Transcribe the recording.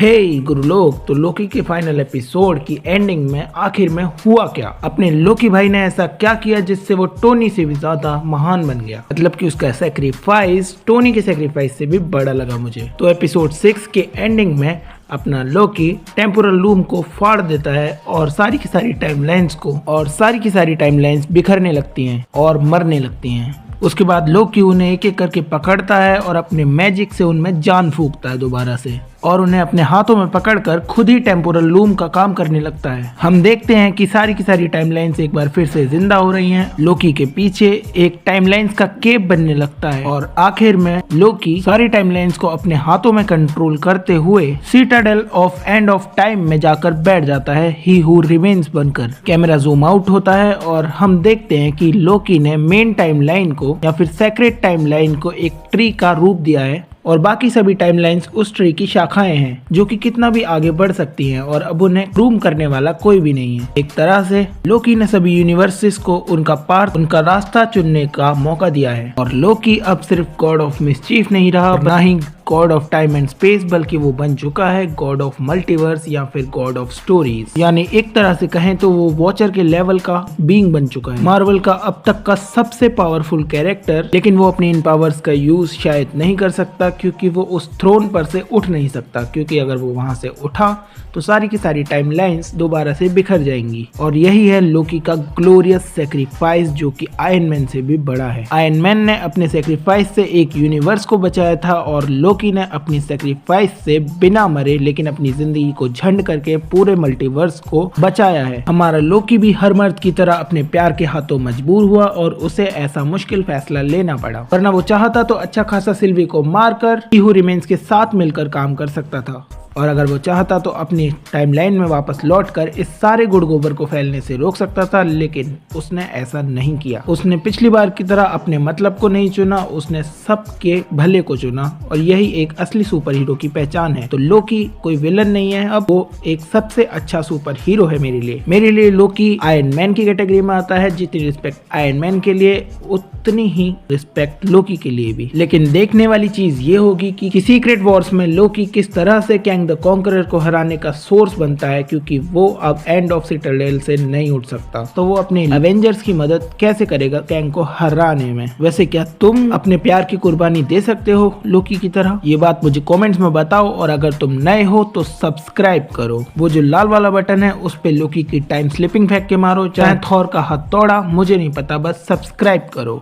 हे गुरुलोक, तो लोकी के final episode की एंडिंग में आखिर में हुआ क्या? अपने लोकी भाई ने ऐसा क्या किया जिससे वो टोनी से भी ज्यादा महान बन गया? मतलब कि उसका सैक्रिफाइस टोनी के सैक्रिफाइस से भी बड़ा लगा मुझे। तो एपिसोड 6 के एंडिंग में अपना लोकी टेम्पोरल लूम को फाड़ देता है और सारी की सारी टाइमलाइंस बिखरने लगती हैं और मरने लगती हैं। उसके बाद लोकी उन्हें एक एक करके पकड़ता है और अपने मैजिक से उनमें जान फूंकता है दोबारा से, और उन्हें अपने हाथों में पकड़कर खुद ही टेम्पोरल लूम का काम करने लगता है। हम देखते हैं कि सारी की सारी टाइमलाइंस एक बार फिर से जिंदा हो रही हैं। लोकी के पीछे एक टाइमलाइंस का केप बनने लगता है और आखिर में लोकी सारी टाइमलाइंस को अपने हाथों में कंट्रोल करते हुए Citadel of end of time में जाकर बैठ जाता है, ही हू रिमेन्स बनकर। कैमरा जूम आउट होता है और हम देखते हैं कि लोकी ने मेन टाइमलाइन को या फिर सेक्रेट टाइमलाइन को एक ट्री का रूप दिया है और बाकी सभी टाइमलाइंस उस ट्री की शाखाएं हैं जो कि कितना भी आगे बढ़ सकती हैं और अब उन्हें रूम करने वाला कोई भी नहीं है। एक तरह से लोकी ने सभी यूनिवर्सेस को उनका रास्ता चुनने का मौका दिया है और लोकी अब सिर्फ गॉड ऑफ मिसचीफ नहीं रहा, ना ही god of time and space, बल्कि वो बन चुका है गॉड ऑफ मल्टीवर्स या फिर गॉड ऑफ स्टोरीज। यानी एक तरह से कहें तो वो वॉचर के लेवल का बीइंग बन चुका है, मार्वल का अब तक का सबसे पावरफुल कैरेक्टर। लेकिन वो अपनी इन पावर्स का यूज शायद नहीं कर सकता क्योंकि वो उस थ्रोन पर से उठ नहीं सकता, क्योंकि अगर वो वहां से उठा तो सारी की सारी टाइमलाइंस दोबारा से बिखर जाएंगी। और यही है लोकी का ग्लोरियस सैक्रिफाइस, जो कि आयरन मैन से भी बड़ा है। आयरन मैन ने अपने सैक्रिफाइस से एक यूनिवर्स को बचाया था और लोकी ने अपनी सैक्रिफाइस से बिना मरे लेकिन अपनी जिंदगी को झंड करके पूरे मल्टीवर्स को बचाया है। हमारा लोकी भी हर मर्द की तरह अपने प्यार के हाथों मजबूर हुआ और उसे ऐसा मुश्किल फैसला लेना पड़ा, वरना वो चाहता तो अच्छा खासा सिल्वी को मारकर ही हू रिमेन्स के साथ मिलकर काम कर सकता था, और अगर वो चाहता तो अपनी टाइमलाइन में वापस लौटकर इस सारे गुड़ गोबर को फैलने से रोक सकता था। लेकिन उसने ऐसा नहीं किया। उसने पिछली बार की तरह अपने मतलब को नहीं चुना, उसने सबके भले को चुना, और यही एक असली सुपर हीरो की पहचान है। तो लोकी कोई विलन नहीं है, अब वो एक सबसे अच्छा सुपर हीरो है मेरे लिए लोकी आयरन मैन की कैटेगरी में आता है। जितनी रिस्पेक्ट आयरन मैन के लिए उतनी ही रिस्पेक्ट लोकी के लिए भी। लेकिन देखने वाली चीज ये होगी कि सीक्रेट वॉर्स में लोकी किस तरह से कैंग द कॉन्करर को हराने का सोर्स बनता है, क्योंकि वो अब एंड ऑफ सिटाडेल से नहीं उठ सकता। तो वो अपने एवेंजर्स की मदद कैसे करेगा कैंग को हराने में? वैसे क्या तुम अपने प्यार की कुर्बानी दे सकते हो लोकी की तरह? ये बात मुझे कमेंट्स में बताओ, और अगर तुम नए हो तो सब्सक्राइब करो। वो जो लाल वाला बटन है उस पे लोकी की टाइम स्लिपिंग फेंक के मारो, चाहे थॉर का हथौड़ा, मुझे नहीं पता, बस सब्सक्राइब करो।